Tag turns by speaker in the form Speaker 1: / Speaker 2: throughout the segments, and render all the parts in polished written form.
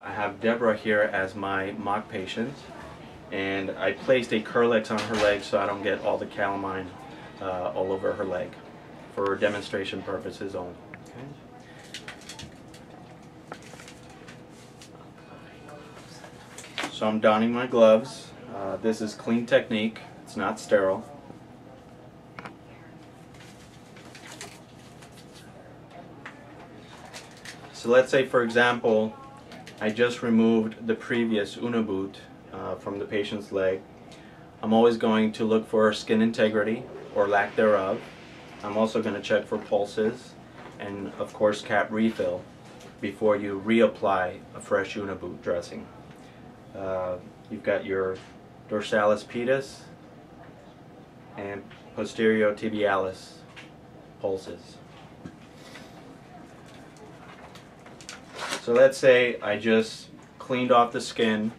Speaker 1: I have Debra here as my mock patient, and I placed a Curlex on her leg so I don't get all the calamine all over her leg, for demonstration purposes only. Okay. So I'm donning my gloves. This is clean technique, it's not sterile. So let's say, for example, I just removed the previous UNNA boot from the patient's leg. I'm always going to look for skin integrity or lack thereof. I'm also going to check for pulses and, of course, cap refill before you reapply a fresh UNNA boot dressing. You've got your dorsalis pedis and posterior tibialis pulses. So let's say I just cleaned off the skin.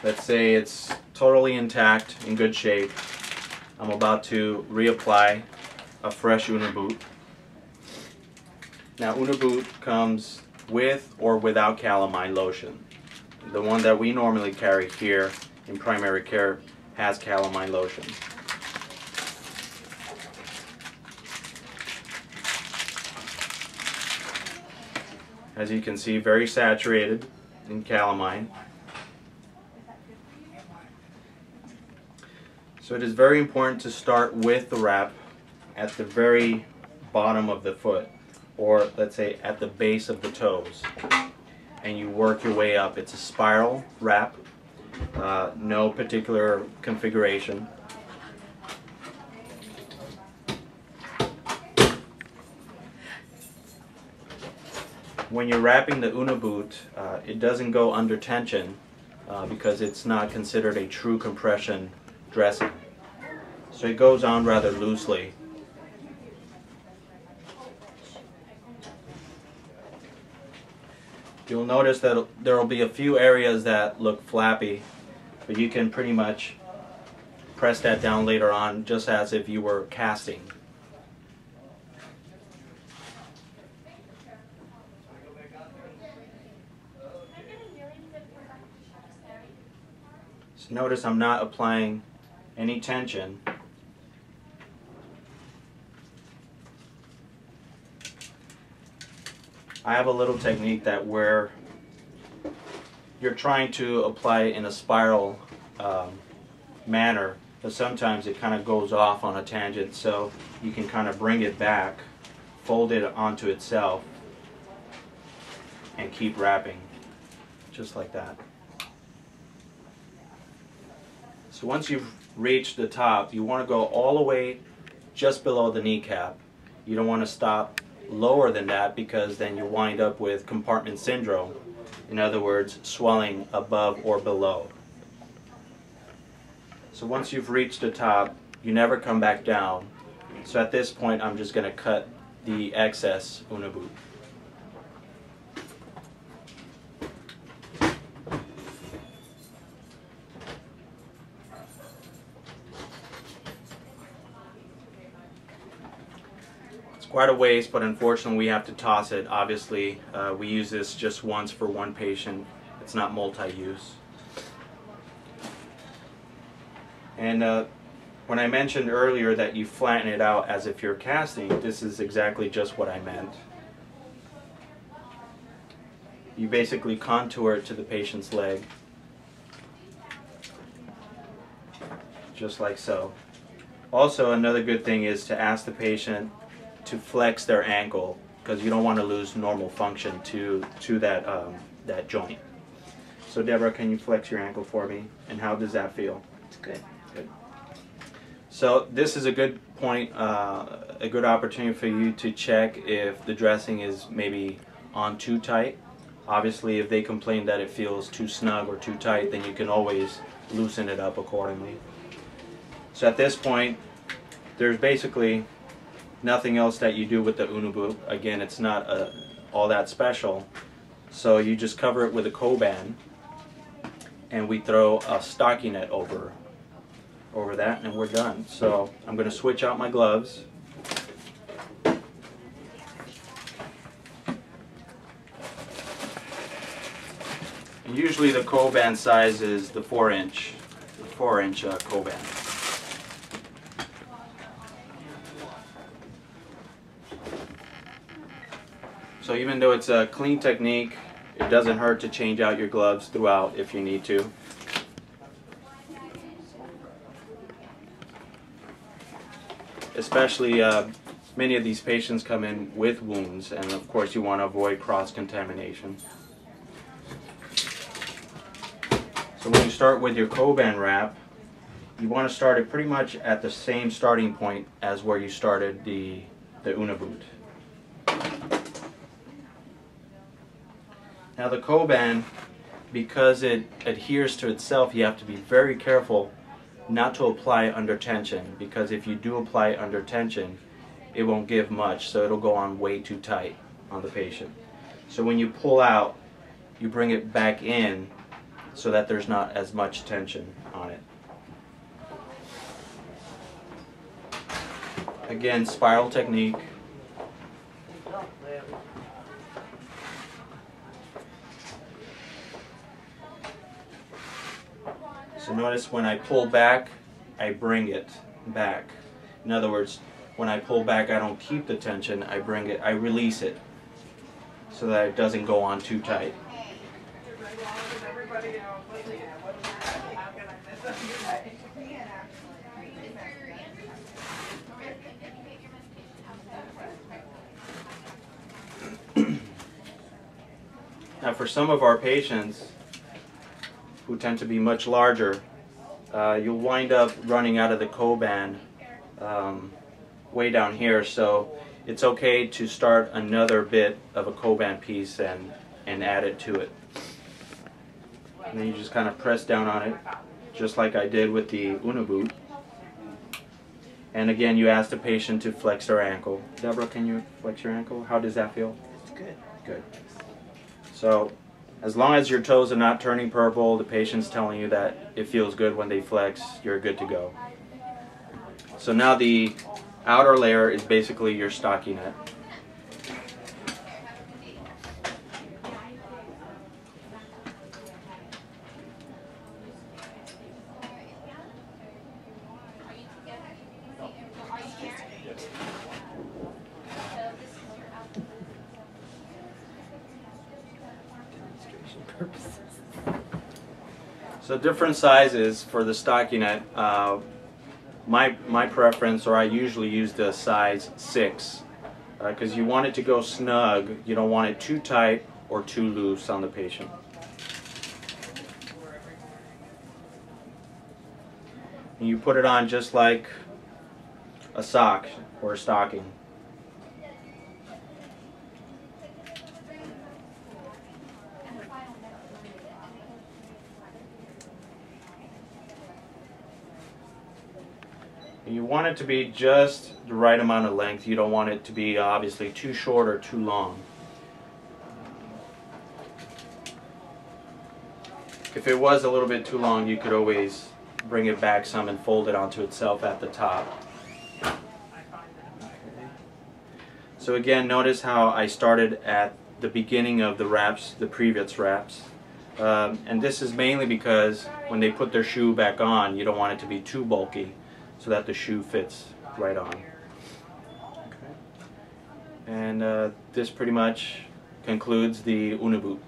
Speaker 1: Let's say it's totally intact, in good shape. I'm about to reapply a fresh UNNA boot. Now, UNNA boot comes with or without calamine lotion. The one that we normally carry here in primary care has calamine lotion. As you can see, very saturated in calamine. So it is very important to start with the wrap at the very bottom of the foot, or let's say at the base of the toes, and you work your way up. It's a spiral wrap, no particular configuration. When you're wrapping the UNNA boot, it doesn't go under tension because it's not considered a true compression dressing. So it goes on rather loosely. You'll notice that there will be a few areas that look flappy, but you can pretty much press that down later on just as if you were casting. So notice I'm not applying any tension. I have a little technique that where you're trying to apply it in a spiral manner, but sometimes it kind of goes off on a tangent, so you can kind of bring it back, fold it onto itself, and keep wrapping, just like that. So once you've reached the top, you want to go all the way just below the kneecap. You don't want to stop lower than that because then you wind up with compartment syndrome. In other words, swelling above or below. So once you've reached the top, you never come back down. So at this point, I'm just going to cut the excess UNNA boot. Quite a waste, but unfortunately we have to toss it. Obviously, we use this just once for one patient. It's not multi-use. And when I mentioned earlier that you flatten it out as if you're casting, this is exactly just what I meant. You basically contour it to the patient's leg, just like so. Also, another good thing is to ask the patient to flex their ankle, because you don't want to lose normal function to that joint. So Debra, can you flex your ankle for me? And how does that feel?
Speaker 2: It's good.
Speaker 1: Good. So this is a good point, a good opportunity for you to check if the dressing is maybe on too tight. Obviously, if they complain that it feels too snug or too tight, then you can always loosen it up accordingly. So at this point, there's basically nothing else that you do with the UNNA boot. Again, it's not all that special. So you just cover it with a Coban, and we throw a stockinette over that, and we're done. So I'm going to switch out my gloves. Usually the Coban size is the 4-inch Coban. So even though it's a clean technique, it doesn't hurt to change out your gloves throughout if you need to. Especially many of these patients come in with wounds, and of course you want to avoid cross-contamination. So when you start with your Coban wrap, you want to start it pretty much at the same starting point as where you started the UNNA Boot. Now the Coban, because it adheres to itself, you have to be very careful not to apply under tension, because if you do apply under tension, it won't give much, so it'll go on way too tight on the patient. So when you pull out, you bring it back in so that there's not as much tension on it. Again, spiral technique. So notice when I pull back, I bring it back. In other words, when I pull back, I don't keep the tension, I release it so that it doesn't go on too tight. Now for some of our patients who tend to be much larger, you'll wind up running out of the Coban way down here, so it's okay to start another bit of a Coban piece and add it to it. And then you just kind of press down on it, just like I did with the UNNA Boot. And again, you ask the patient to flex their ankle. Deborah, can you flex your ankle? How does that feel?
Speaker 2: It's good.
Speaker 1: Good. So, as long as your toes are not turning purple, the patient's telling you that it feels good when they flex, you're good to go. So now the outer layer is basically your stockinette. So different sizes for the stockinette. My preference, or I usually use the size 6, because you want it to go snug. You don't want it too tight or too loose on the patient. And you put it on just like a sock or a stocking. You want it to be just the right amount of length. You don't want it to be obviously too short or too long. If it was a little bit too long, you could always bring it back some and fold it onto itself at the top. Okay. So again, notice how I started at the beginning of the wraps, the previous wraps. And this is mainly because when they put their shoe back on, you don't want it to be too bulky, so that the shoe fits right on. Okay. And this pretty much concludes the UNNA Boot.